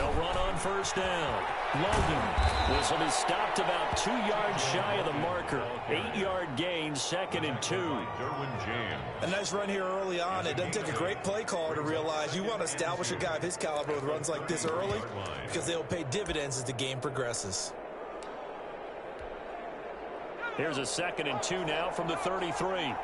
They'll run on first down. Logan. This will be stopped about 2 yards shy of the marker. 8-yard gain, 2nd and 2. A nice run here early on. It doesn't take a great play caller to realize you want to establish a guy of his caliber with runs like this early because they'll pay dividends as the game progresses. Here's a 2nd and 2 now from the 33.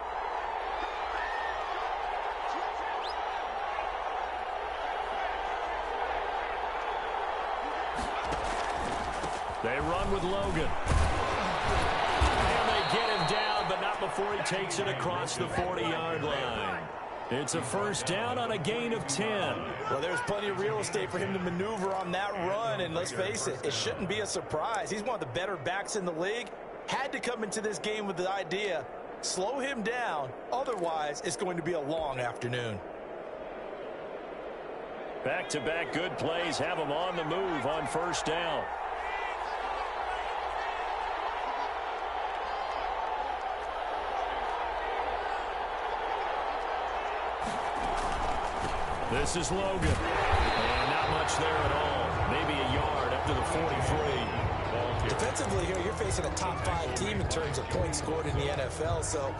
They run with Logan. And they get him down, but not before he takes it across the 40-yard line. It's a first down on a gain of 10. Well, there's plenty of real estate for him to maneuver on that run, and let's face it, it shouldn't be a surprise. He's one of the better backs in the league. Had to come into this game with the idea, slow him down, otherwise it's going to be a long afternoon. Back-to-back good plays have him on the move on first down. This is Logan. And not much there at all. Maybe a yard up to the 43. Defensively here, you're facing a top-5 team in terms of points scored in the NFL. So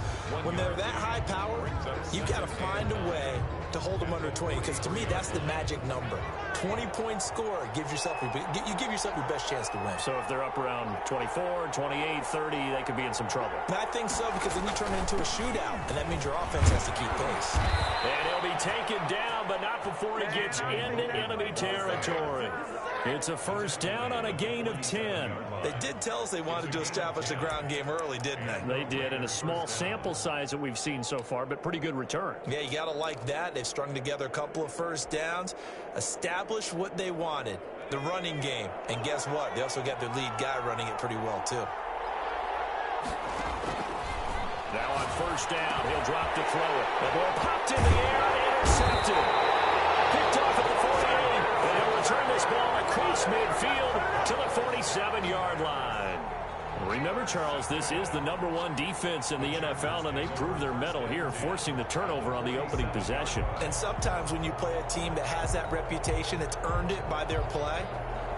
when they're that high power, you've got to find a way to hold them under 20. Because to me, that's the magic number. 20-point score gives yourself you give yourself your best chance to win. So if they're up around 24, 28, 30, they could be in some trouble. And I think so, because then you turn it into a shootout, and that means your offense has to keep pace. And he'll be taken down, but not before he gets into enemy territory. It's a first down on a gain of 10. They did tell us they wanted to establish the ground game early, didn't they? They did, in a small sample size that we've seen so far, but pretty good return. Yeah, you got to like that. They've strung together a couple of first downs, established what they wanted, the running game. And guess what? They also got their lead guy running it pretty well, too. Now on first down, he'll drop to throw it. The ball popped in the air, intercepted. Picked off at the 48, and he'll return this ball across midfield to the 47-yard line. Remember, Charles, this is the #1 defense in the NFL, and they proved their mettle here, forcing the turnover on the opening possession. And sometimes when you play a team that has that reputation, it's earned it by their play.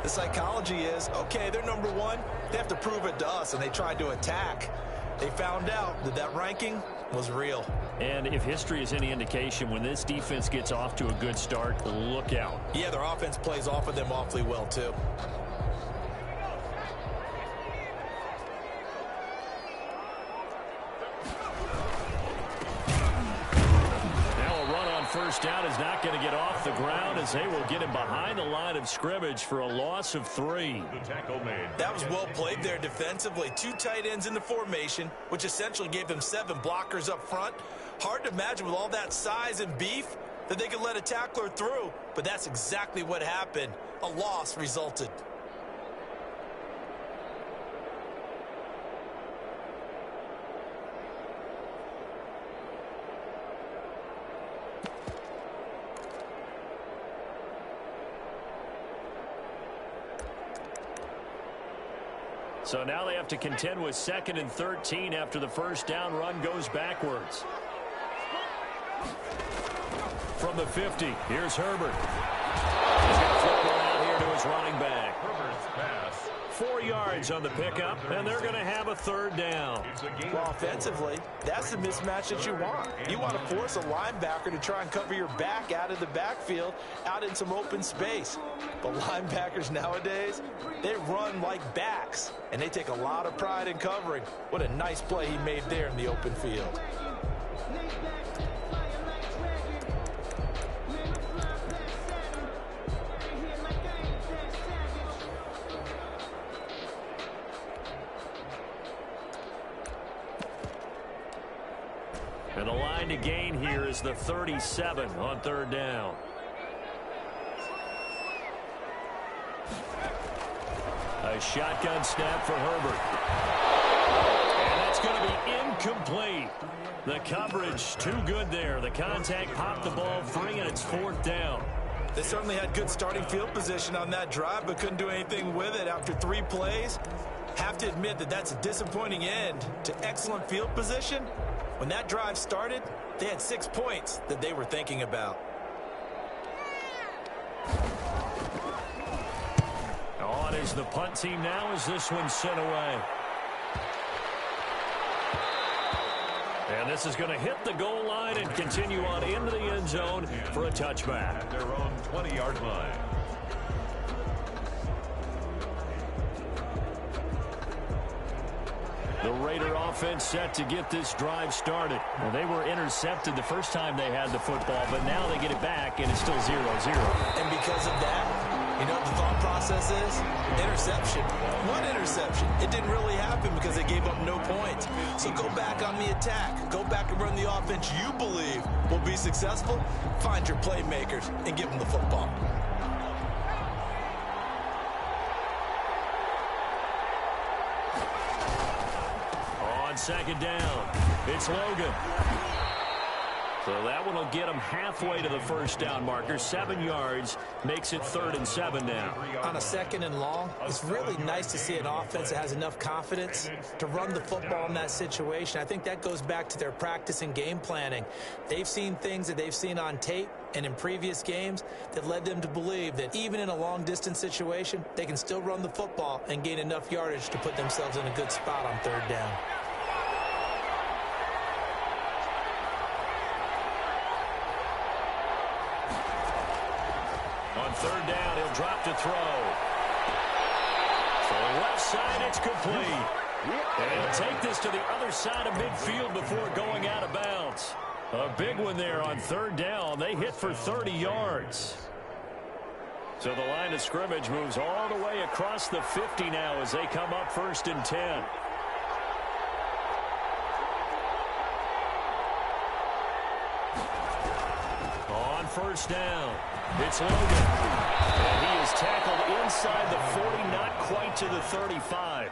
The psychology is, okay, they're #1. They have to prove it to us, and they tried to attack. They found out that that ranking was real. And if history is any indication, when this defense gets off to a good start, look out. Yeah, their offense plays off of them awfully well, too. First down is not going to get off the ground as they will get him behind the line of scrimmage for a loss of 3. That was well played there defensively. 2 tight ends in the formation, which essentially gave them 7 blockers up front. Hard to imagine with all that size and beef that they could let a tackler through, but that's exactly what happened. A loss resulted. So now they have to contend with 2nd and 13 after the first down run goes backwards. From the 50, here's Herbert. He's going to flip one out here to his running back. 4 yards on the pickup, and they're going to have a 3rd down. Well, offensively, that's the mismatch that you want. You want to force a linebacker to try and cover your back out of the backfield, out in some open space. But linebackers nowadays, they run like backs, and they take a lot of pride in covering. What a nice play he made there in the open field. And the line to gain here is the 37 on 3rd down. A shotgun snap for Herbert. And that's going to be incomplete. The coverage too good there. The contact popped the ball free, and it's 4th down. They certainly had good starting field position on that drive, but couldn't do anything with it after 3 plays. Have to admit that that's a disappointing end to excellent field position. When that drive started, they had 6 points that they were thinking about. as the punt team now as this one sent away. And this is going to hit the goal line and continue on into the end zone for a touchback. At their own 20-yard line. The Raider offense set to get this drive started. Well, they were intercepted the first time they had the football, but now they get it back, and it's still 0-0. And because of that, you know what the thought process is? Interception. One interception. It didn't really happen because they gave up no points. So go back on the attack. Go back and run the offense you believe will be successful. Find your playmakers and give them the football. Second down. It's Logan. So that one will get him halfway to the first down marker. 7 yards makes it 3rd and 7 now. On a 2nd and long, it's really nice to see an offense that has enough confidence to run the football in that situation. I think that goes back to their practice and game planning. They've seen things that they've seen on tape and in previous games that led them to believe that even in a long-distance situation, they can still run the football and gain enough yardage to put themselves in a good spot on 3rd down. On 3rd down, he'll drop to throw. So left side, it's complete. And he'll take this to the other side of midfield before going out of bounds. A big one there on 3rd down. They hit for 30 yards. So the line of scrimmage moves all the way across the 50 now as they come up 1st and 10. On 1st down, it's Logan. And he is tackled inside the 40, not quite to the 35.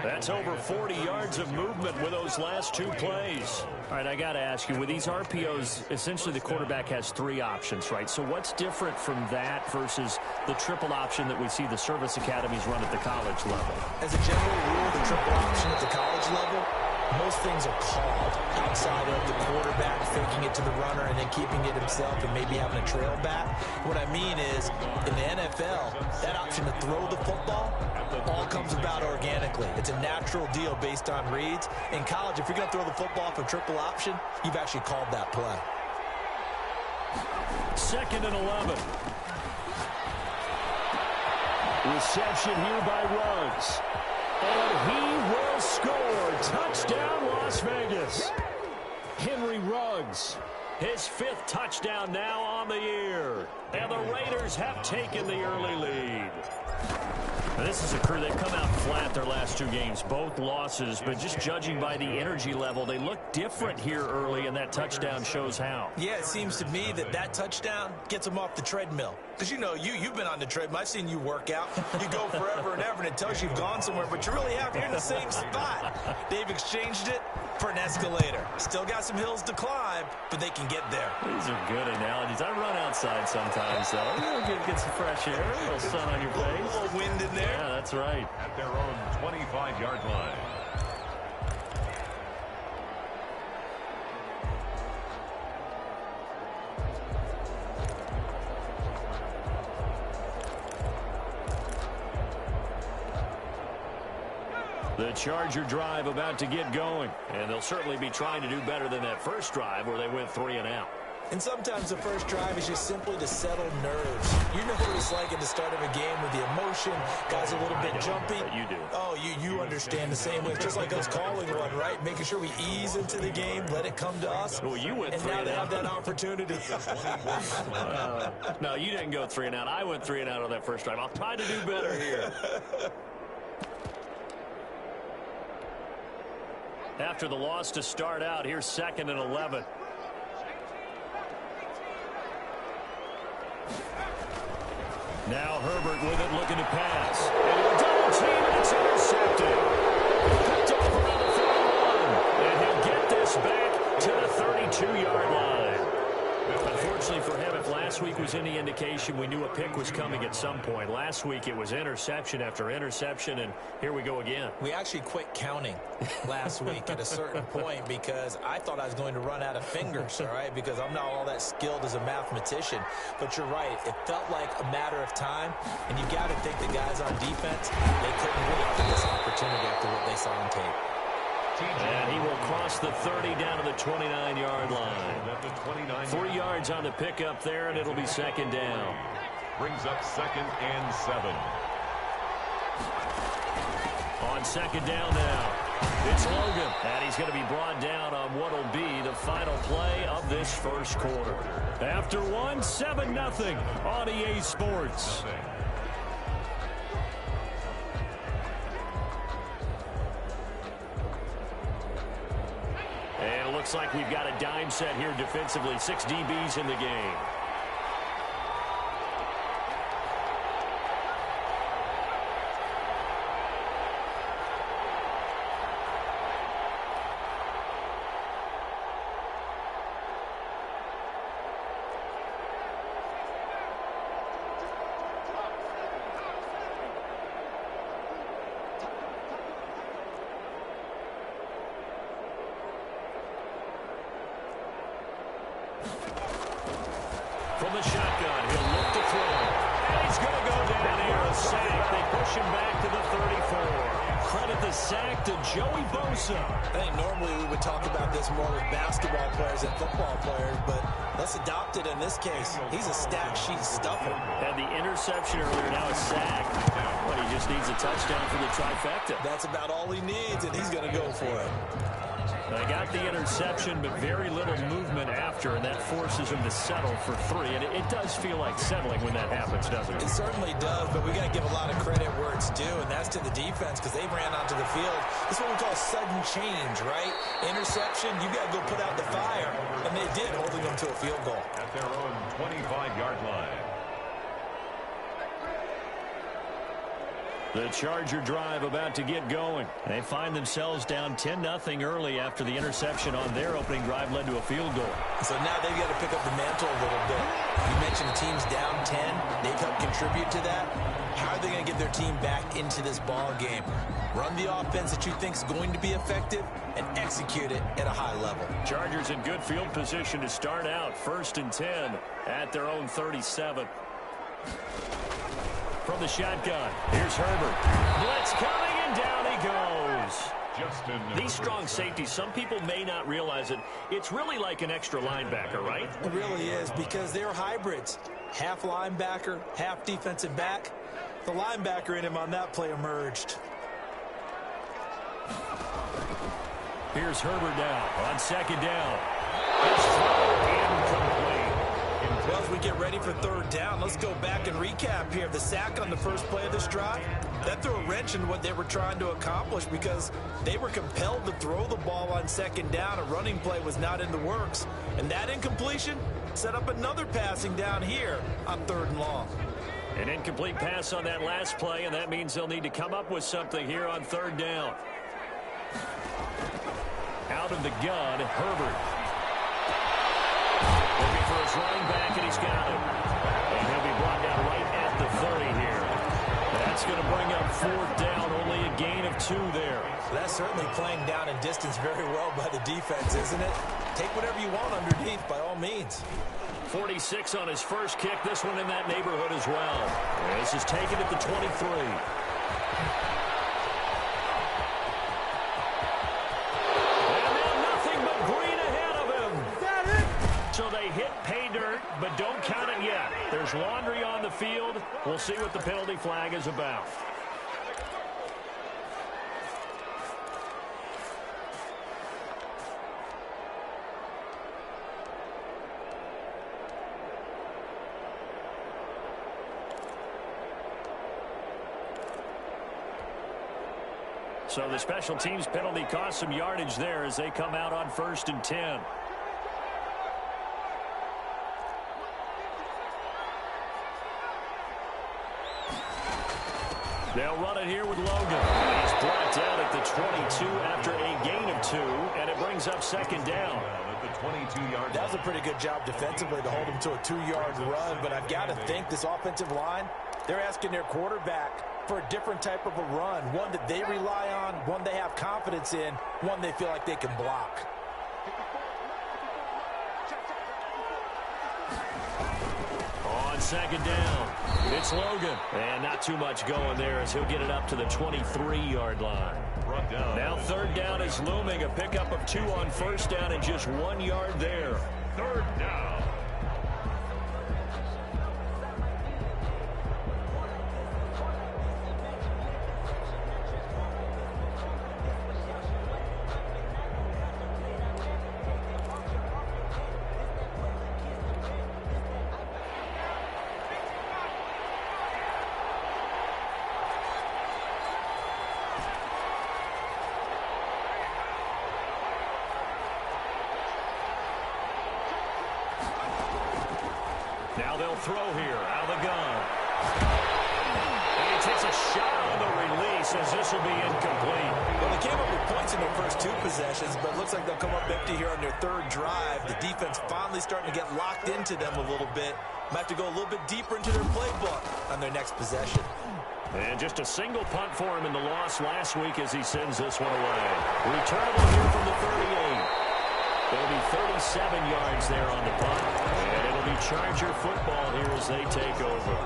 That's over 40 yards of movement with those last 2 plays. All right, I got to ask you, with these RPOs, essentially the quarterback has 3 options, right? So what's different from that versus the triple option that we see the service academies run at the college level? As a general rule, the triple option at the college level, most things are called outside of the quarterback faking it to the runner and then keeping it himself and maybe having a trail back. What I mean is, in the NFL, that option to throw the football all comes about organically. It's a natural deal based on reads. In college, if you're going to throw the football for triple option, you've actually called that play. 2nd and 11. Reception here by Ruggs. And he will score. Touchdown, Las Vegas. Henry Ruggs, his 5th touchdown now on the year. And the Raiders have taken the early lead. Now, this is a crew that come out flat their last 2 games, both losses, but just judging by the energy level, they look different here early, and that touchdown shows how. Yeah, it seems to me that touchdown gets them off the treadmill. Because, you know, you've been on the treadmill. I've seen you work out. You go forever and ever, and it tells you you've gone somewhere, but you really haven't. You're in the same spot. They've exchanged it for an escalator. Still got some hills to climb, but they can get there. These are good analogies. I run outside sometimes, though. Get some fresh air, a little sun on your face. A little wind in there. Yeah, that's right. At their own 25-yard line. The Charger drive about to get going, and they'll certainly be trying to do better than that first drive where they went 3 and out. And sometimes the first drive is just simply to settle nerves. You know what it's like at the start of a game with the emotion, guys a little bit jumpy. But you do. Oh, you understand the same way. It's just like us calling one, right? Making sure we ease into the game, let it come to us. Well, you went and 3 now and they out. have that opportunity. No, you didn't go 3 and out. I went 3 and out on that first drive. I'll try to do better here. After the loss to start out, here's 2nd and 11. Now Herbert with it, looking to pass. And a double team, and it's intercepted. Picked off around the 41. And he'll get this back to the 32-yard line. Unfortunately for him, if last week was any indication, we knew a pick was coming at some point. Last week it was interception after interception, and here we go again. We actually quit counting last week at a certain point because I thought I was going to run out of fingers, all right, because I'm not all that skilled as a mathematician. But you're right. It felt like a matter of time, and you got to think the guys on defense, they couldn't wait for this opportunity after what they saw on tape. And he will cross the 30 down to the 29-yard line. 3 yards on the pickup there, and it'll be second down. Brings up 2nd and 7. On second down now, it's Logan. And he's going to be brought down on what will be the final play of this first quarter. After one, 7-0 on EA Sports. And it looks like we've got a dime set here defensively. 6 DBs in the game. From the shotgun, he'll look to throw. And he's going to go down here, a sack. They push him back to the 34. Credit the sack to Joey Bosa. I think normally we would talk about this more with basketball players than football players, but let's adopt it in this case. He's a stat sheet stuffer. Had the interception earlier, now a sack. But he just needs a touchdown for the trifecta. That's about all he needs, and he's going to go for it. They got the interception, but very little movement after, and that forces him to settle for 3. And it does feel like settling when that happens, doesn't it? It certainly does, but we got to give a lot of credit where it's due, and that's to the defense because they ran onto the field. This is what we call sudden change, right? Interception, you got to go put out the fire, and they did, holding them to a field goal. At their own 25-yard line. The Charger drive about to get going. They find themselves down 10-0 early after the interception on their opening drive led to a field goal. So now they've got to pick up the mantle a little bit. You mentioned the team's down 10. They've helped contribute to that. How are they going to get their team back into this ball game? Run the offense that you think is going to be effective and execute it at a high level. Chargers in good field position to start out. 1st and 10 at their own 37. From the shotgun, here's Herbert. Blitz coming, and down he goes. These strong safeties, some people may not realize it. It's really like an extra linebacker, right? It really is because they're hybrids. Half linebacker, half defensive back. The linebacker in him on that play emerged. Here's Herbert now on second down. His throw incomplete. Well, as we get ready for 3rd down, let's go back and recap here. The sack on the first play of this drive, that threw a wrench in what they were trying to accomplish because they were compelled to throw the ball on 2nd down. A running play was not in the works. And that incompletion set up another passing down here on 3rd and long. An incomplete pass on that last play, and that means they'll need to come up with something here on 3rd down. Out of the gun, Herbert. Looking for his running back, and he's got it. And he'll be brought down right at the 30 here. That's going to bring up 4th down, only a gain of 2 there. That's certainly playing down in distance very well by the defense, isn't it? Take whatever you want underneath, by all means. 46 on his first kick. This one in that neighborhood as well. This is taken at the 23. So they hit pay dirt, but don't count it yet. There's laundry on the field. We'll see what the penalty flag is about. So the special teams penalty cost some yardage there as they come out on 1st and 10. They'll run it here with Logan. He's brought down at the 22 after a gain of 2, and it brings up second down. At the 22-yard line. That was a pretty good job defensively to hold him to a 2-yard run, but I've got to think this offensive line, they're asking their quarterback for a different type of a run, one that they rely on, one they have confidence in, one they feel like they can block. On second down, it's Logan. And not too much going there as he'll get it up to the 23-yard line. Now third down is looming. A pickup of 2 on first down and just 1 yard there. Third down. Now they'll throw here out of the gun. And he takes a shot on the release as this will be incomplete. Well, they came up with points in their first 2 possessions, but it looks like they'll come up empty here on their third drive. The defense finally starting to get locked into them a little bit. Might have to go a little bit deeper into their playbook on their next possession. And just a single punt for him in the loss last week as he sends this one away. Returnable here from the 38. It'll be 37 yards there on the punt. And it'll be Charger football here as they take over.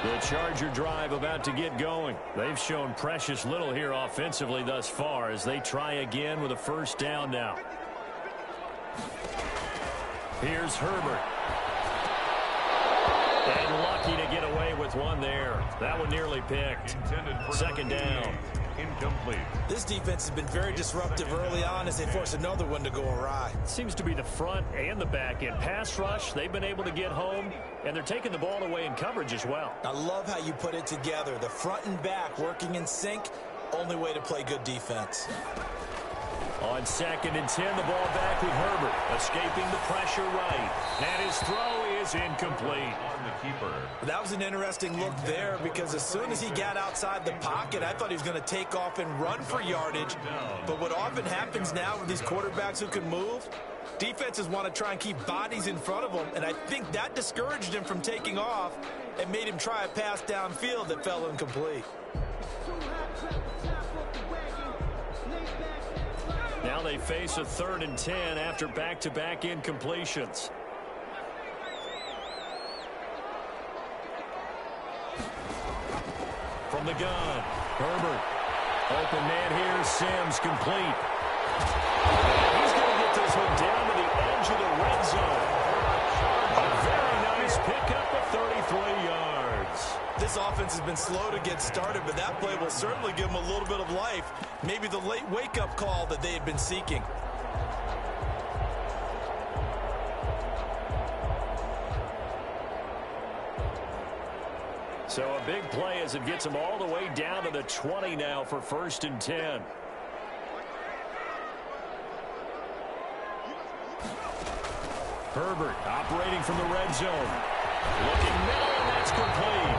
The Charger drive about to get going. They've shown precious little here offensively thus far as they try again with a first down now. Here's Herbert. And lucky to get away with one there. That one nearly picked. Second down. Incomplete. This defense has been very disruptive early on as they force another one to go awry. Seems to be the front and the back end. Pass rush, they've been able to get home, and they're taking the ball away in coverage as well. I love how you put it together. The front and back working in sync, only way to play good defense. On second and 10, the ball back with Herbert, escaping the pressure right. And his throw is incomplete. On the keeper. That was an interesting look there because as soon as he got outside the pocket, I thought he was going to take off and run for yardage. But what often happens now with these quarterbacks who can move, defenses want to try and keep bodies in front of them, and I think that discouraged him from taking off and made him try a pass downfield that fell incomplete. Now they face a 3rd and 10 after back-to-back incompletions. From the gun, Herbert. Open man here, Sims complete. He's going to get this one down to the edge of the red zone. A very nice pickup of 33 yards. This offense has been slow to get started, but that play will certainly give them a little bit of life. Maybe the late wake-up call that they had been seeking. So a big play as it gets them all the way down to the 20 now for 1st and 10. Herbert operating from the red zone. Looking middle, and that's complete.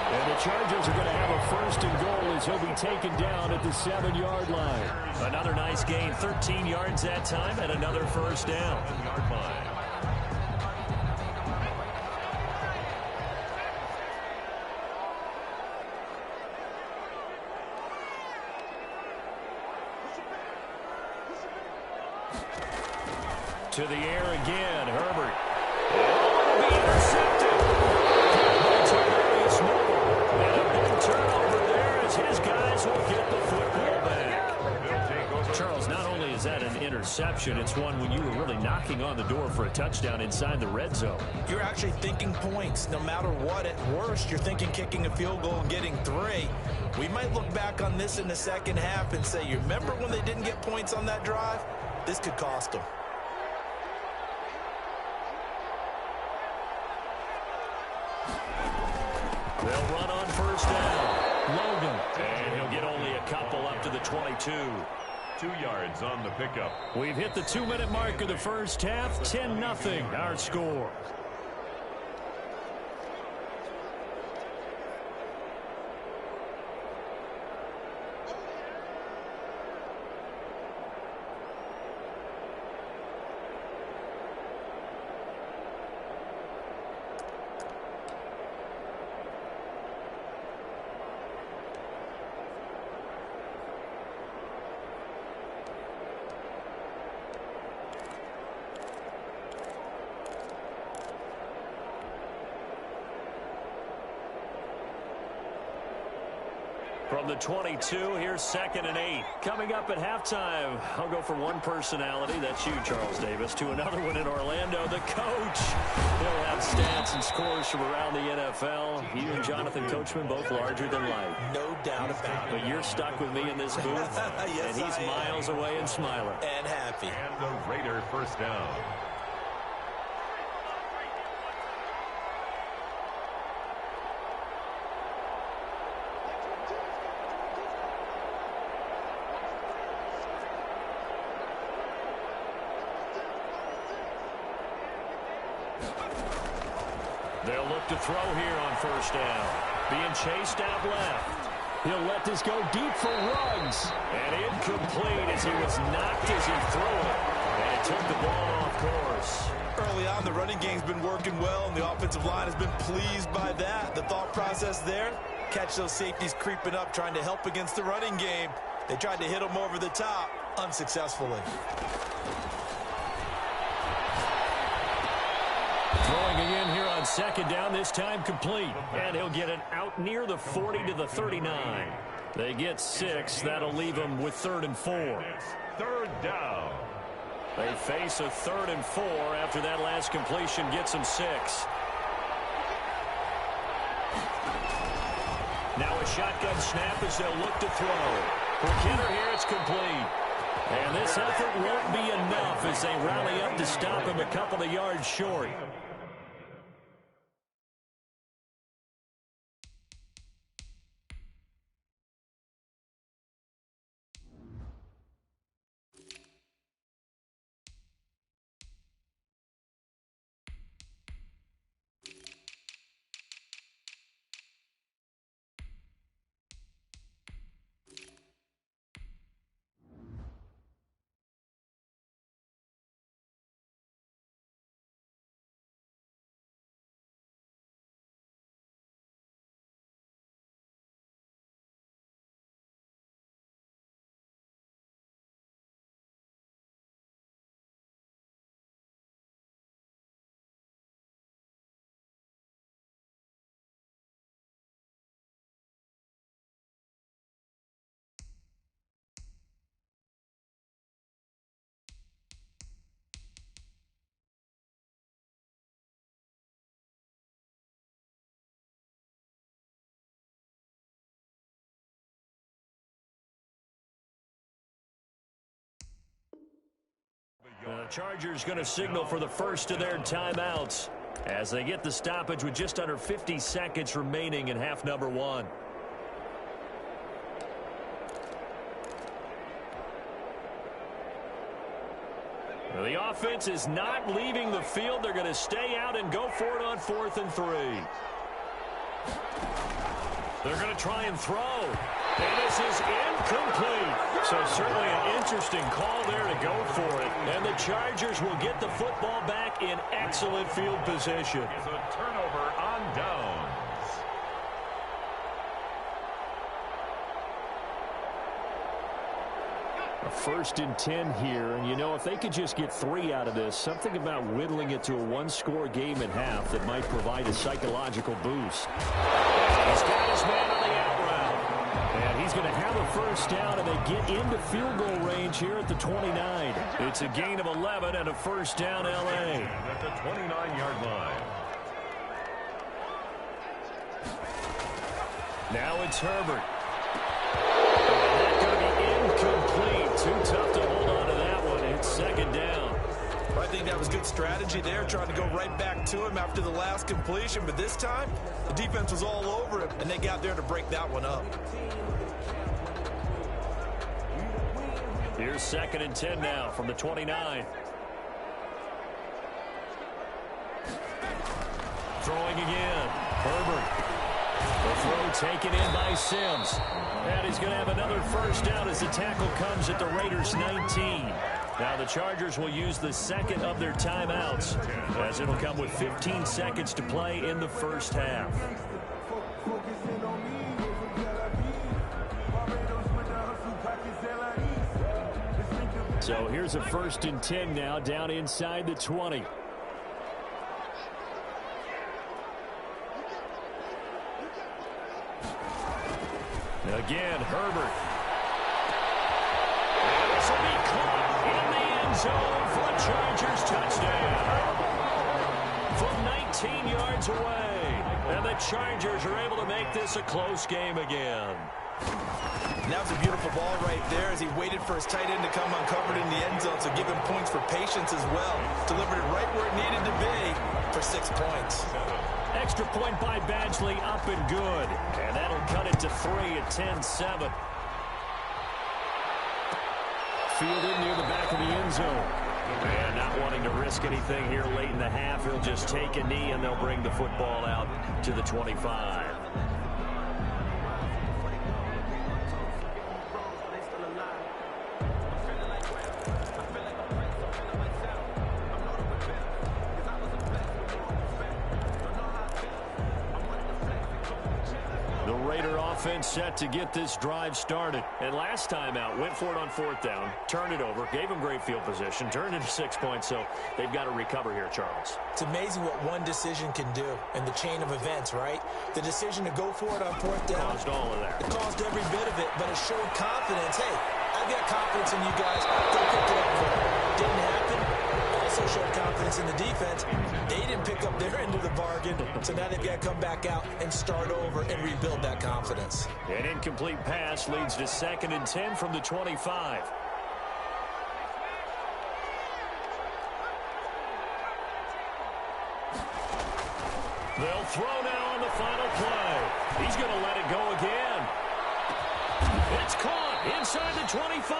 And the Chargers are going to have a 1st and goal as he'll be taken down at the 7-yard line. Another nice gain, 13 yards that time, and another 1st down. 7-yard line. To the air again, Herbert. Oh, be intercepted. And a big turnover there as his guys will get the football back. Charles, not only is that an interception, it's one when you were really knocking on the door for a touchdown inside the red zone. You're actually thinking points. No matter what, at worst, you're thinking kicking a field goal and getting 3. We might look back on this in the second half and say, you remember when they didn't get points on that drive? This could cost them. They'll run on 1st down. Logan. And he'll get only a couple up to the 22. 2 yards on the pickup. We've hit the 2-minute mark of the first half. 10-0 our score. From the 22, here's 2nd and 8. Coming up at halftime, I'll go from one personality, that's you, Charles Davis, to another one in Orlando, the coach. He'll have stats and scores from around the NFL. You and Jonathan Coachman both larger than life. No doubt about it. But you're stuck with me in this booth, yes, and he's miles away and smiling. And happy. And the Raider first down. They'll look to throw here on first down. Being chased out left. He'll let this go deep for Ruggs. And incomplete as he was knocked as he threw it. And it took the ball off course. Early on, the running game's been working well, and the offensive line has been pleased by that. The thought process there, catch those safeties creeping up, trying to help against the running game. They tried to hit them over the top, unsuccessfully. Throwing again here on second down, this time complete. And he'll get it out near the 40 to the 39. They get 6. That'll leave them with 3rd and 4. Third down. They face a 3rd and 4 after that last completion gets them 6. Now a shotgun snap as they'll look to throw. For Kidder here, it's complete. And this effort won't be enough as they rally up to stop him a couple of yards short. The Chargers going to signal for the first of their timeouts as they get the stoppage with just under 50 seconds remaining in half number 1. Well, the offense is not leaving the field. They're going to stay out and go for it on 4th and 3. They're going to try and throw. And this is incomplete. So certainly an interesting call there to go for it. And the Chargers will get the football back in excellent field position. It's a turnover on downs. A 1st and 10 here. And, you know, if they could just get 3 out of this, something about whittling it to a one-score game at half that might provide a psychological boost. He's got his man on the out route. And he's going to have a first down, and they get into field goal range here at the 29. It's a gain of 11 and a first down, L.A. At the 29-yard line. Now it's Herbert. And that's going to be incomplete. Too tough to hold on to that one. It's 2nd down. I think that was good strategy there, trying to go right back to him after the last completion. But this time, the defense was all over him, and they got there to break that one up. Here's 2nd and 10 now from the 29. Throwing again. Herbert. The throw taken in by Sims. And he's going to have another first down as the tackle comes at the Raiders' 19. Now the Chargers will use the second of their timeouts as it'll come with 15 seconds to play in the first half. So here's a 1st and 10 now down inside the 20. Again, Herbert. And this will be caught in the end zone for a Chargers touchdown. From 19 yards away. And the Chargers are able to make this a close game again. That was a beautiful ball right there as he waited for his tight end to come uncovered in the end zone, so give him points for patience as well. Delivered it right where it needed to be for 6 points. Extra point by Badgley, up and good. And that'll cut it to 3 at 10-7. Fielded near the back of the end zone. And not wanting to risk anything here late in the half, he'll just take a knee and they'll bring the football out to the 25. Offense set to get this drive started. And last time out, went for it on 4th down, turned it over, gave them great field position, turned it to 6 points, so they've got to recover here, Charles. It's amazing what one decision can do in the chain of events, right? The decision to go for it on 4th down. Caused all of that. It caused every bit of it, but it showed confidence. Hey, I've got confidence in you guys. Go pick it up for it. Didn't happen. Also showed confidence in the defense. They didn't pick up their end of the bargain, so now they've got to come back out and start over and rebuild that confidence. An incomplete pass leads to 2nd and 10 from the 25. They'll throw now on the final play. He's going to let it go again. It's caught inside the 25.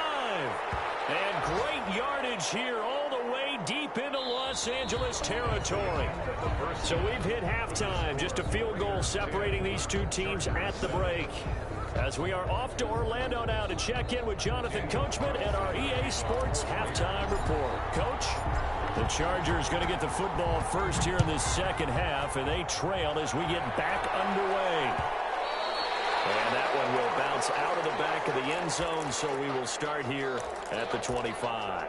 And great yardage here all the way deep into Los Angeles territory. So we've hit halftime. Just a field goal separating these two teams at the break. As we are off to Orlando now to check in with Jonathan Coachman and our EA Sports halftime report. Coach, the Chargers going to get the football first here in this second half, and they trail as we get back underway. And that one will bounce out of the back of the end zone, so we will start here at the 25.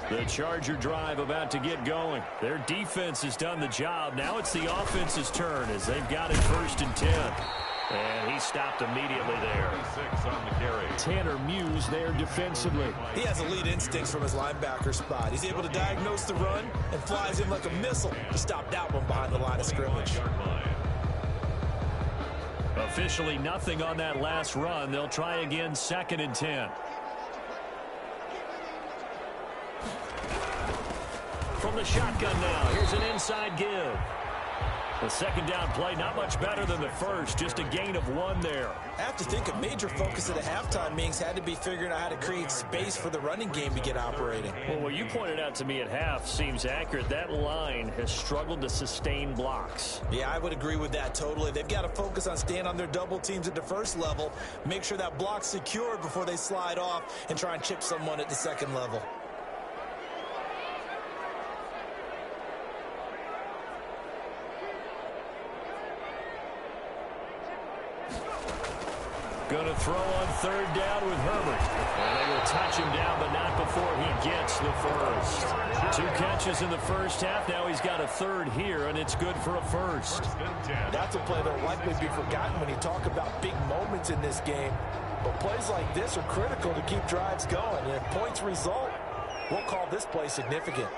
The Charger drive about to get going. Their defense has done the job. Now it's the offense's turn as they've got it 1st and 10. And he stopped immediately there. 6 on the carry. Tanner Muse there defensively. He has elite instincts from his linebacker spot. He's able to diagnose the run and flies in like a missile to stop that one behind the line of scrimmage. Officially nothing on that last run. They'll try again 2nd and 10. From the shotgun now, here's an inside give. The second down play, not much better than the first, just a gain of 1 there. I have to think a major focus of the halftime meetings had to be figuring out how to create space for the running game to get operating. Well, what you pointed out to me at half seems accurate. That line has struggled to sustain blocks. Yeah, I would agree with that totally. They've got to focus on staying on their double teams at the first level, make sure that block's secured before they slide off and try and chip someone at the second level. Going to throw on 3rd down with Herbert. And they will touch him down, but not before he gets the first. 2 catches in the first half. Now he's got a 3rd here, and it's good for a first. That's a play that will likely be forgotten when you talk about big moments in this game. But plays like this are critical to keep drives going. And if points result, we'll call this play significant.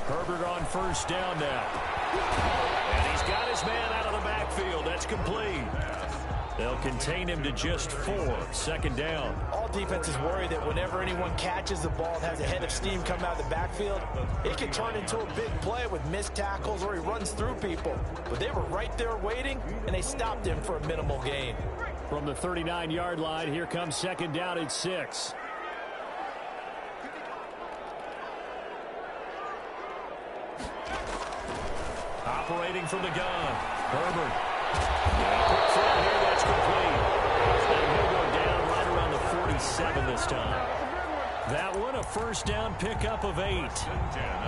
Herbert on 1st down now. And he's got his man out of the backfield. That's complete. They'll contain him to just 4. 2nd down. All defenses worry that whenever anyone catches the ball and has a head of steam come out of the backfield, it can turn into a big play with missed tackles or he runs through people. But they were right there waiting, and they stopped him for a minimal gain. From the 39-yard line, here comes 2nd down at 6. Operating from the gun. Herbert. Quick throw here, that's complete. And he'll go down right around the 47 this time. That one, a 1st down pickup of 8.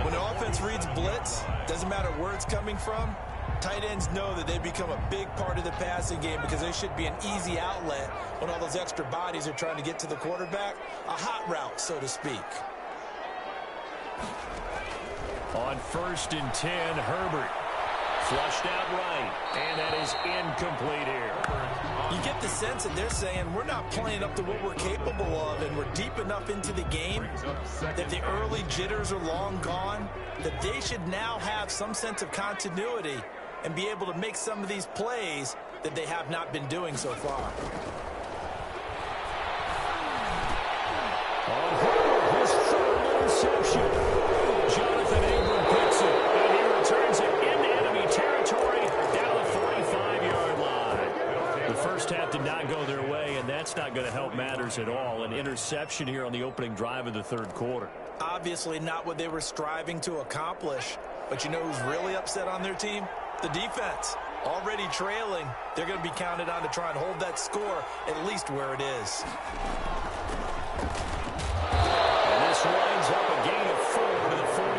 When the offense reads blitz, doesn't matter where it's coming from, tight ends know that they become a big part of the passing game because they should be an easy outlet when all those extra bodies are trying to get to the quarterback. A hot route, so to speak. On 1st and 10, Herbert. Flushed out right, and that is incomplete here. You get the sense that they're saying we're not playing up to what we're capable of, and we're deep enough into the game that the early jitters are long gone, that they should now have some sense of continuity and be able to make some of these plays that they have not been doing so far. On Herbert, his third interception. Jonathan Abram picks it, and he returns it into enemy territory down the 45-yard line. The first half did not go their way, and that's not going to help matters at all. An interception here on the opening drive of the third quarter. Obviously not what they were striving to accomplish, but you know who's really upset on their team? The defense. Already trailing, they're going to be counted on to try and hold that score at least where it is. And this winds up a gain of 4 to the 41.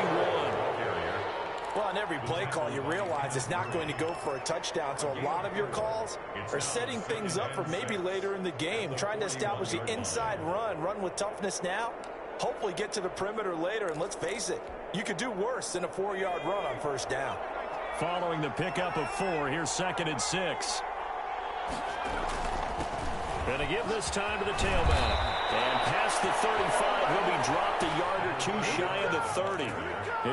Well, on every play call, you realize it's not going to go for a touchdown, so a lot of your calls are setting things up for maybe later in the game, trying to establish the inside run with toughness now, hopefully get to the perimeter later, and let's face it, you could do worse than a 4-yard run on first down. Following the pickup of 4, here's 2nd and 6. Going to give this time to the tailback. And past the 35, he'll be dropped a yard or 2 shy of the 30.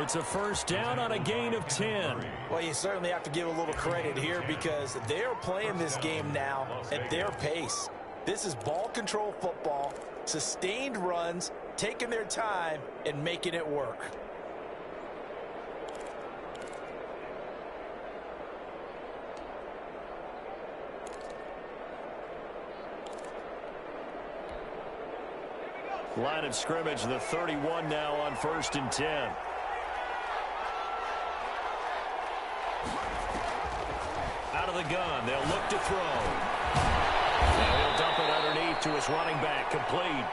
It's a first down on a gain of 10. Well, you certainly have to give a little credit here because they're playing this game now at their pace. This is ball control football, sustained runs, taking their time, and making it work. Line of scrimmage, the 31 now on 1st and 10. Out of the gun, they'll look to throw. And he'll dump it underneath to his running back, complete.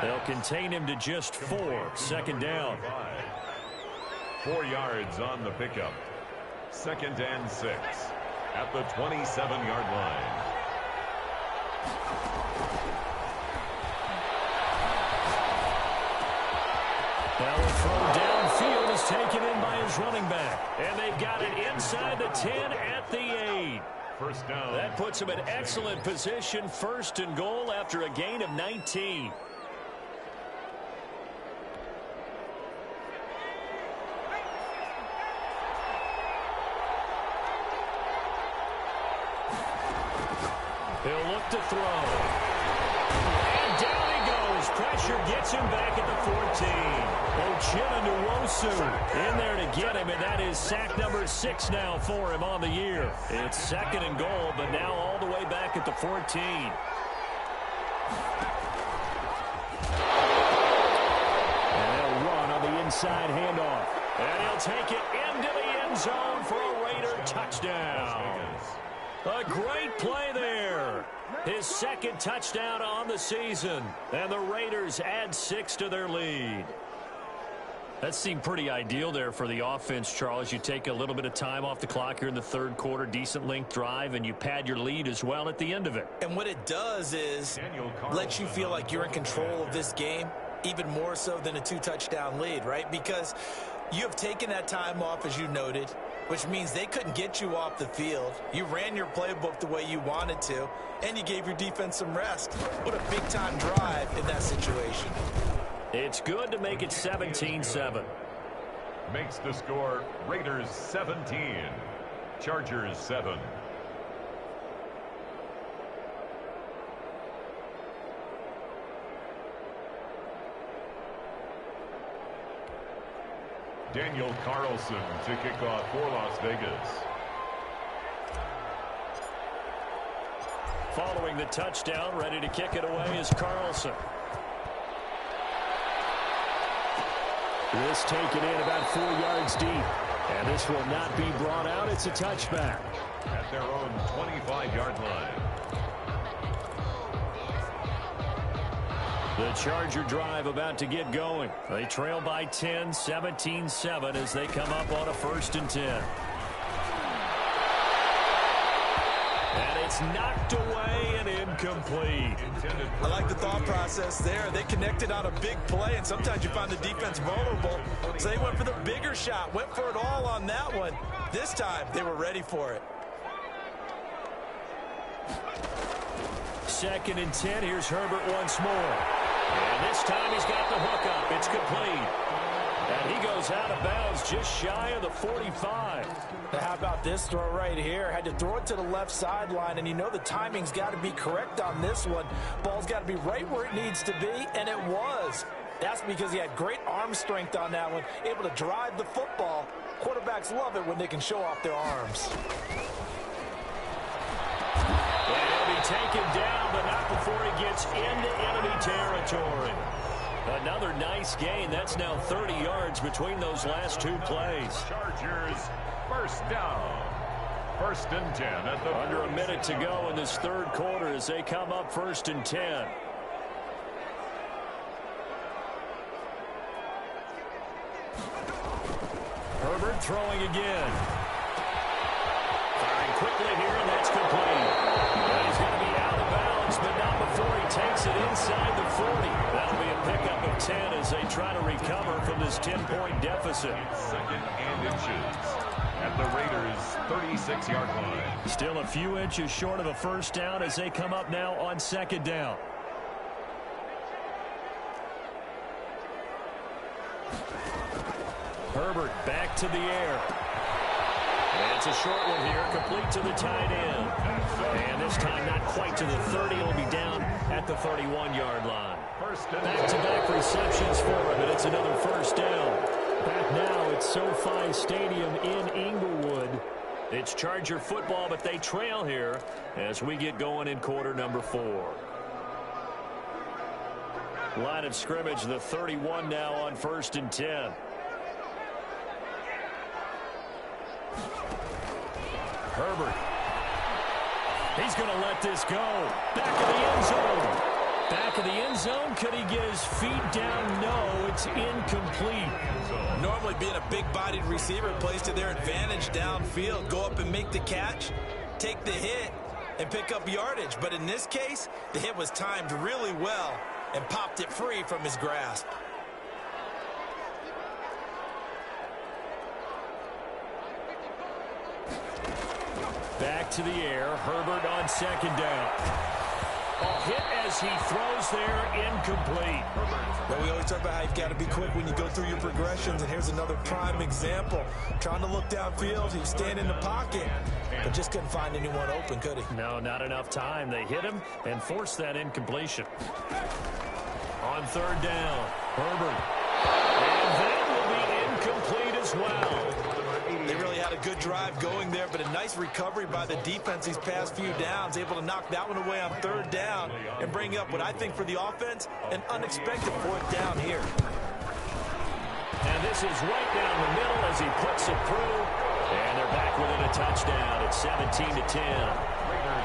They'll contain him to just 4, 2nd down. 4 yards on the pickup. 2nd and 6 at the 27-yard line. Now the throw downfield is taken in by his running back. And they've got it inside the 10 at the 8. First down. That puts him in excellent position, 1st and goal after a gain of 19. He'll look to throw. And down he goes. Pressure gets him back at the 14. Nwosu in there to get him, and that is sack number 6 now for him on the year. It's 2nd and goal, but now all the way back at the 14. And they'll run on the inside handoff. And he'll take it into the end zone for a Raider touchdown. A great play there. His 2nd touchdown on the season. And the Raiders add 6 to their lead. That seemed pretty ideal there for the offense, Charles. You take a little bit of time off the clock here in the third quarter, decent length drive, and you pad your lead as well at the end of it. And what it does is let you feel like you're in control of this game, even more so than a 2-touchdown lead, right? Because you have taken that time off, as you noted, which means they couldn't get you off the field. You ran your playbook the way you wanted to, and you gave your defense some rest. What a big-time drive in that situation. It's good to make it 17-7. Makes the score Raiders 17, Chargers 7. Daniel Carlson to kick off for Las Vegas. Following the touchdown, ready to kick it away is Carlson. This taken in about 4 yards deep. And this will not be brought out. It's a touchback. At their own 25-yard line. The Charger drive about to get going. They trail by 10, 17-7 as they come up on a 1st and 10. And a It's knocked away and incomplete. I like the thought process there. They connected on a big play, and sometimes you find the defense vulnerable. So they went for the bigger shot, went for it all on that one. This time, they were ready for it. 2nd and 10. Here's Herbert once more. And this time he's got the hook up. It's complete. And he goes out of bounds just shy of the 45. Now how about this throw right here? Had to throw it to the left sideline, and you know the timing's got to be correct on this one. Ball's got to be right where it needs to be, and it was. That's because he had great arm strength on that one, able to drive the football. Quarterbacks love it when they can show off their arms. And he'll be taken down, but not before he gets into enemy territory. Another nice gain. That's now 30 yards between those last two plays. Chargers, first down. 1st and 10 at the under a minute to go in this third quarter as they come up 1st and 10. Herbert throwing again. Firing quickly here, and that's complete. And he's going to be out of bounds, but not before he takes it inside the 40. That'll be a pickup of 10 as they try to recover from this 10-point deficit. 2nd and inches at the Raiders' 36-yard line. Still a few inches short of a first down as they come up now on 2nd down. Herbert back to the air. And it's a short one here, complete to the tight end. And this time not quite to the 30. It'll be down at the 31-yard line. Back-to-back receptions for him, and it's another first down. Back now at SoFi Stadium in Inglewood. It's Charger football, but they trail here as we get going in quarter number 4. Line of scrimmage, the 31 now on 1st and 10. Herbert. He's going to let this go. Back of the end zone. Back of the end zone. Could he get his feet down? No, it's incomplete. Normally being a big-bodied receiver plays to their advantage downfield. Go up and make the catch, take the hit, and pick up yardage. But in this case, the hit was timed really well and popped it free from his grasp. Back to the air. Herbert on 2nd down. A hit as he throws there, incomplete. Well, we always talk about how you've got to be quick when you go through your progressions, and here's another prime example. Trying to look downfield, he was staying in the pocket, but just couldn't find anyone open, could he? No, not enough time. They hit him and forced that incompletion. On 3rd down, Herbert. And that will be incomplete as well. They really had a good drive going there, but a nice recovery by the defense these past few downs, able to knock that one away on 3rd down and bring up what I think for the offense, an unexpected 4th down here. And this is right down the middle as he puts it through, and they're back within a touchdown at 17-10.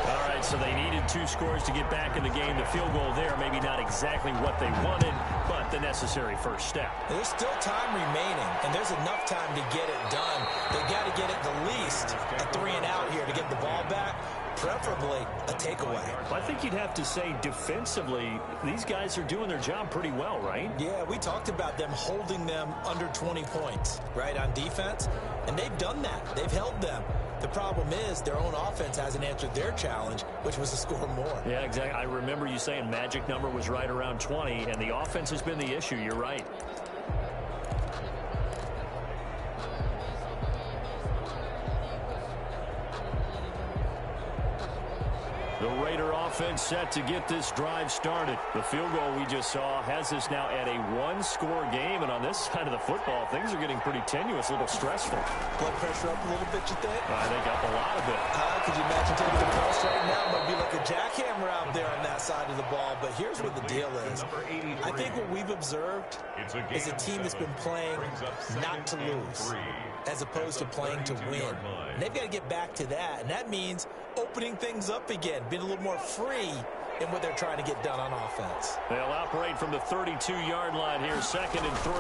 All right, so they needed 2 scores to get back in the game. The field goal there, maybe not exactly what they wanted, but the necessary first step. There's still time remaining, and there's enough time to get it done. They got to get it the least a 3-and-out here to get the ball back, preferably a takeaway. I think you'd have to say defensively, these guys are doing their job pretty well, right? Yeah, we talked about them holding them under 20 points, right, on defense, and they've done that. They've held them. The problem is their own offense hasn't answered their challenge, which was to score more. Yeah, exactly. I remember you saying magic number was right around 20, and the offense has been the issue. You're right. The Raider offense set to get this drive started. The field goal we just saw has us now at a 1-score game, and on this side of the football, things are getting pretty tenuous, a little stressful. Blood pressure up a little bit, you think? I think up a lot of it. Could you imagine taking the pulse right now? It might be like a jackhammer out there on that side of the ball, but here's what the deal is. I think what we've observed is a team that's been playing not to lose, as opposed to playing to win. And they've got to get back to that, and that means opening things up again, being a little more free in what they're trying to get done on offense. They'll operate from the 32-yard line here, 2nd and 3.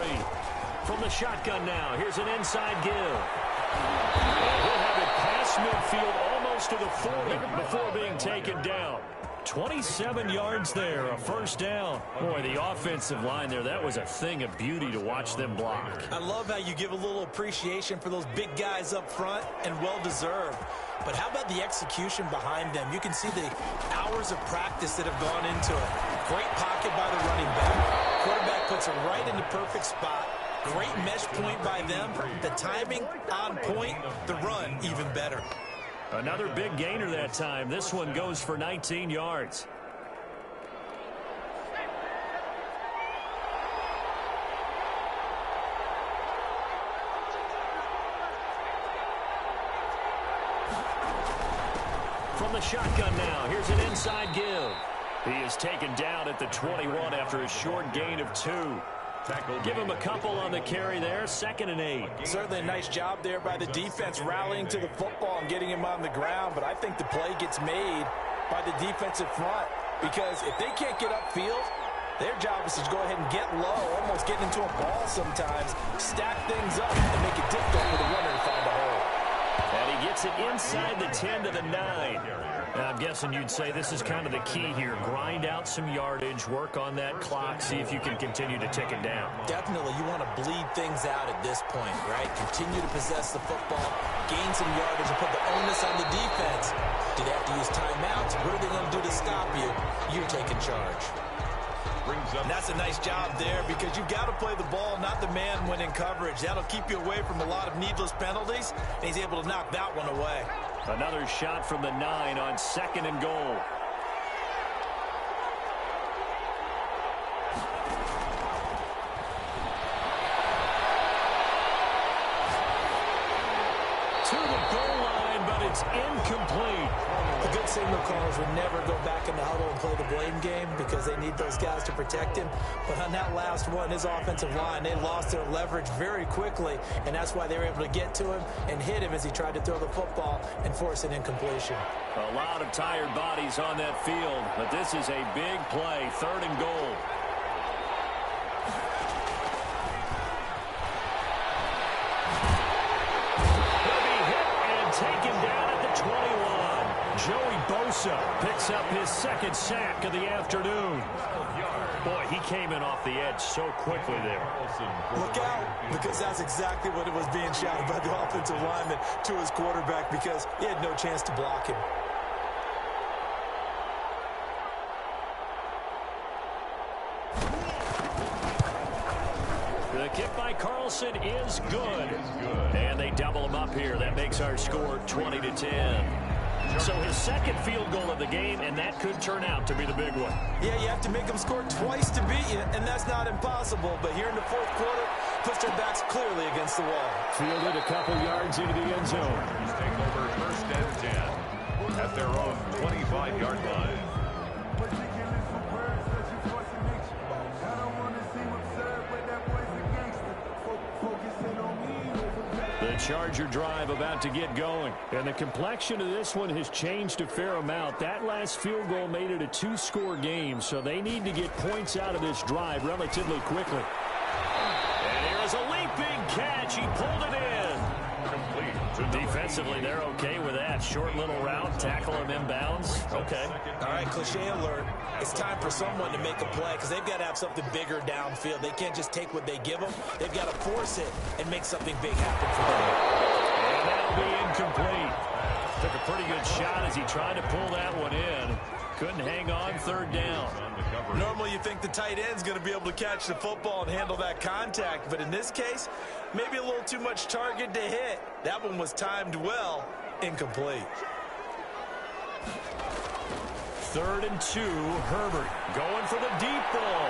From the shotgun now, here's an inside give. And he'll have it past midfield, almost close to the 40 before being taken down. 27 yards there, a first down. Boy, the offensive line there, that was a thing of beauty to watch them block. I love how you give a little appreciation for those big guys up front, and well-deserved. But how about the execution behind them? You can see the hours of practice that have gone into it. Great pocket by the running back. Quarterback puts it right in the perfect spot. Great mesh point by them. The timing on point. The run even better. Another big gainer that time. This one goes for 19 yards. From the shotgun now, here's an inside give. He is taken down at the 21 after a short gain of 2. Give him a couple on the carry there, 2nd and 8. Certainly a nice job there by the defense rallying to the football and getting him on the ground, but I think the play gets made by the defensive front because if they can't get upfield, their job is to go ahead and get low, almost get into a ball sometimes, stack things up, and make it difficult for the runner to find a hole. And he gets it inside the 10 to the 9. Now, I'm guessing you'd say this is kind of the key here. Grind out some yardage, work on that clock, see if you can continue to tick it down. Definitely, you want to bleed things out at this point, right? Continue to possess the football, gain some yardage, and put the onus on the defense. Do they have to use timeouts? What are they going to do to stop you? You're taking charge. And that's a nice job there because you've got to play the ball, not the man when in coverage. That'll keep you away from a lot of needless penalties, and he's able to knock that one away. Another shot from the 9 on 2nd and goal. To the goal line, but it's incomplete. The good signal callers would never go back in the huddle and play the blame game because they need those guys to protect him. But on that last one, his offensive line, they lost their leverage very quickly, and that's why they were able to get to him and hit him as he tried to throw the football and force an incompletion. A lot of tired bodies on that field, but this is a big play, 3rd and goal. Taken down at the 21. Joey Bosa picks up his 2nd sack of the afternoon. Boy, he came in off the edge so quickly there. Look out, because that's exactly what it was being shouted by the offensive lineman to his quarterback because he had no chance to block him. The kick by Carlson is good. And they double him up here. That makes our score 20-10. So his 2nd field goal of the game, and that could turn out to be the big one. Yeah, you have to make them score twice to beat you, and that's not impossible. But here in the 4th quarter, puts their backs clearly against the wall. Fielded a couple yards into the end zone. He's taking over 1st and 10 at their own 25-yard line. The Charger drive about to get going. And the complexion of this one has changed a fair amount. That last field goal made it a 2-score game, so they need to get points out of this drive relatively quickly. And here's a leaping catch. He pulled it in. Complete. Defensively, they're okay with that. Short little route, tackle him inbounds. Okay. All right, cliche alert. It's time for someone to make a play because they've got to have something bigger downfield. They can't just take what they give them. They've got to force it and make something big happen for them. And that'll be incomplete. Took a pretty good shot as he tried to pull that one in. Couldn't hang on, 3rd down. Normally you think the tight end's going to be able to catch the football and handle that contact, but in this case, maybe a little too much target to hit. That one was timed well, incomplete. 3rd and 2, Herbert going for the deep ball.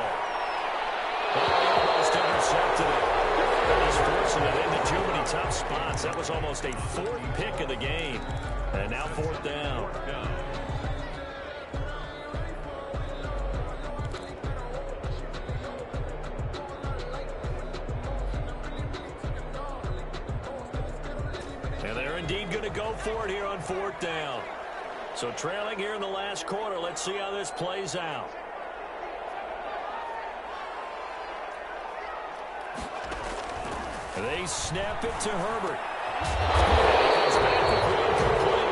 Almost intercepted it. He's forcing it into too many tough spots. That was almost a 4th pick of the game. And now 4th down. And they're indeed going to go for it here on 4th down. So trailing here in the last quarter. Let's see how this plays out. They snap it to Herbert. He comes back with one complete.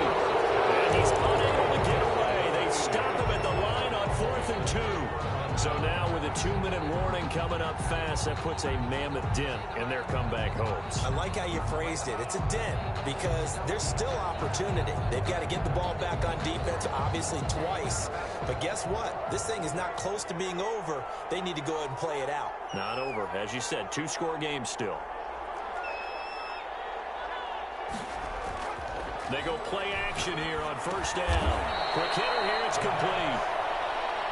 He's unable to get away. They stop him at the line on 4th and 2. So now with a 2-minute warning coming up fast, that puts a mammoth dent in their comeback hopes. I like how you phrased it. It's a dent because there's still opportunity. They've got to get the ball back on defense, obviously twice. But guess what? This thing is not close to being over. They need to go ahead and play it out. Not over. As you said, 2-score game still. They go play action here on 1st down. Quick hitter here. It's complete.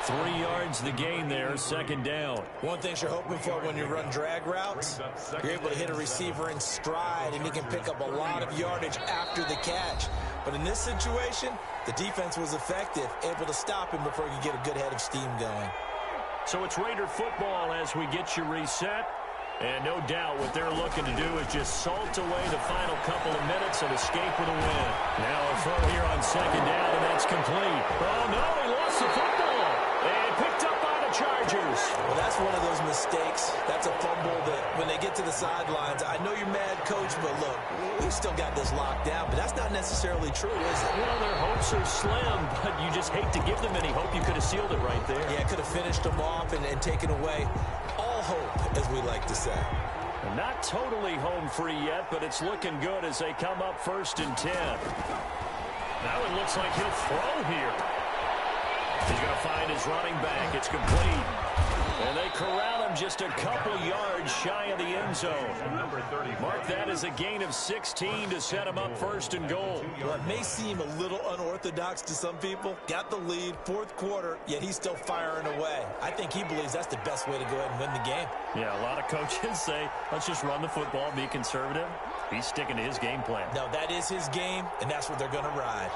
3 yards the gain there, 2nd down. One thing you're hoping for when you run drag routes, you're able to hit a receiver in stride, and he can pick up a lot of yardage after the catch. But in this situation, the defense was effective, able to stop him before he could get a good head of steam going. So it's Raider football as we get you reset. And no doubt what they're looking to do is just salt away the final couple of minutes and escape with a win. Now a throw here on 2nd down, and that's complete. Oh, no, he lost the football. And picked up by the Chargers. Well, that's one of those mistakes. That's a fumble that when they get to the sidelines, I know you're mad, Coach, but look, we've still got this locked down. But that's not necessarily true, is it? Well, their hopes are slim, but you just hate to give them any hope. You could have sealed it right there. Yeah, could have finished them off and taken away all hope, as we like to say. Not totally home free yet, but it's looking good as they come up 1st and 10. Now it looks like he'll throw here. He's going to find his running back. It's complete. And they corral him just a couple yards shy of the end zone. Mark that as a gain of 16 to set him up 1st and goal. Well, it may seem a little unorthodox to some people. Got the lead, 4th quarter, yet he's still firing away. I think he believes that's the best way to go ahead and win the game. Yeah, a lot of coaches say, let's just run the football, be conservative. He's sticking to his game plan. No, that is his game, and that's what they're going to ride.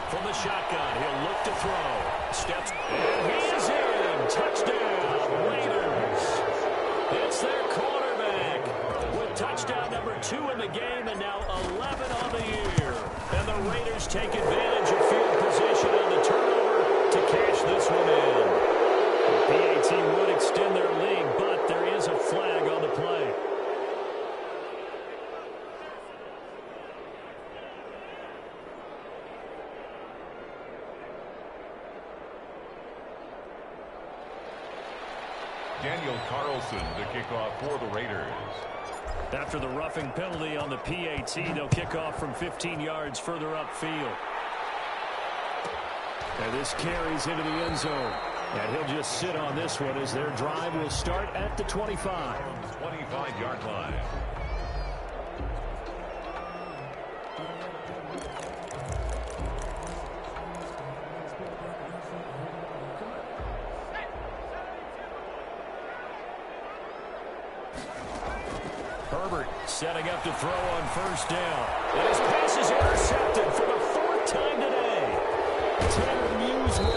From the shotgun, he'll look to throw. Steps, and he is in. Touchdown, Raiders. It's their quarterback with touchdown number 2 in the game and now 11 on the year. And the Raiders take advantage of field position on the turnover to cash this one in. The PAT would extend their lead, but there is a flag on the play. Daniel Carlson to kick off for the Raiders. After the roughing penalty on the PAT, they'll kick off from 15 yards further upfield. And this carries into the end zone. And he'll just sit on this one as their drive will start at the 25. 25-yard line. Herbert setting up to throw on 1st down. And his pass is intercepted for the 4th time today. Tanner Muse with it.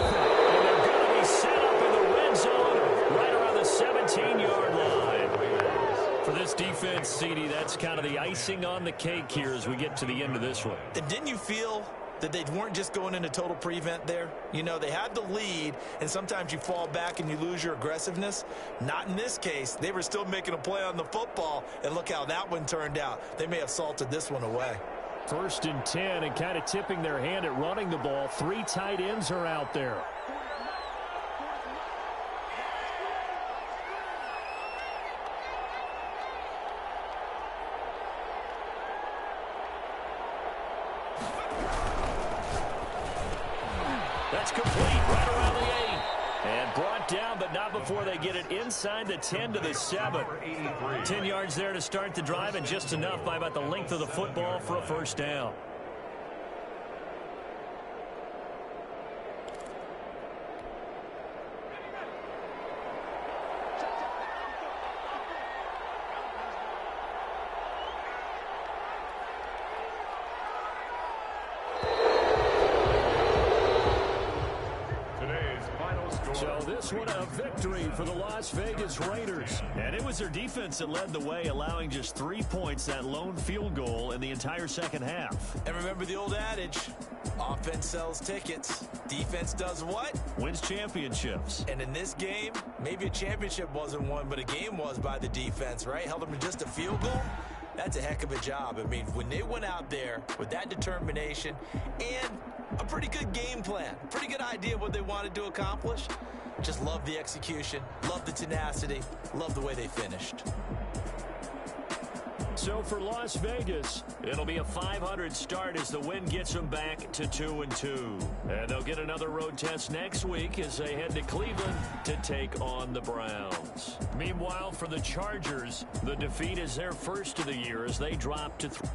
And they're going to be set up in the red zone right around the 17-yard line. For this defense, CD, that's kind of the icing on the cake here as we get to the end of this one. And didn't you feel that they weren't just going into total prevent there? You know, they had the lead, and sometimes you fall back and you lose your aggressiveness. Not in this case. They were still making a play on the football, and look how that one turned out. They may have salted this one away. 1st and 10, and kind of tipping their hand at running the ball. 3 tight ends are out there. That's complete right around the 8. And brought down, but not before they get it inside the 10 to the 7. 10 yards there to start the drive, and just enough by about the length of the football for a 1st down. this one a victory for the Las Vegas Raiders. And it was their defense that led the way, allowing just 3 points, that lone field goal in the entire second half. And remember the old adage, offense sells tickets. Defense does what? Wins championships. And in this game, maybe a championship wasn't won, but a game was by the defense, right? Held them to just a field goal. That's a heck of a job. I mean, when they went out there with that determination and a pretty good game plan, pretty good idea of what they wanted to accomplish, just love the execution, love the tenacity, love the way they finished. So for Las Vegas, it'll be a 500 start as the win gets them back to 2-2. And they'll get another road test next week as they head to Cleveland to take on the Browns. Meanwhile, for the Chargers, the defeat is their first of the year as they drop to 3.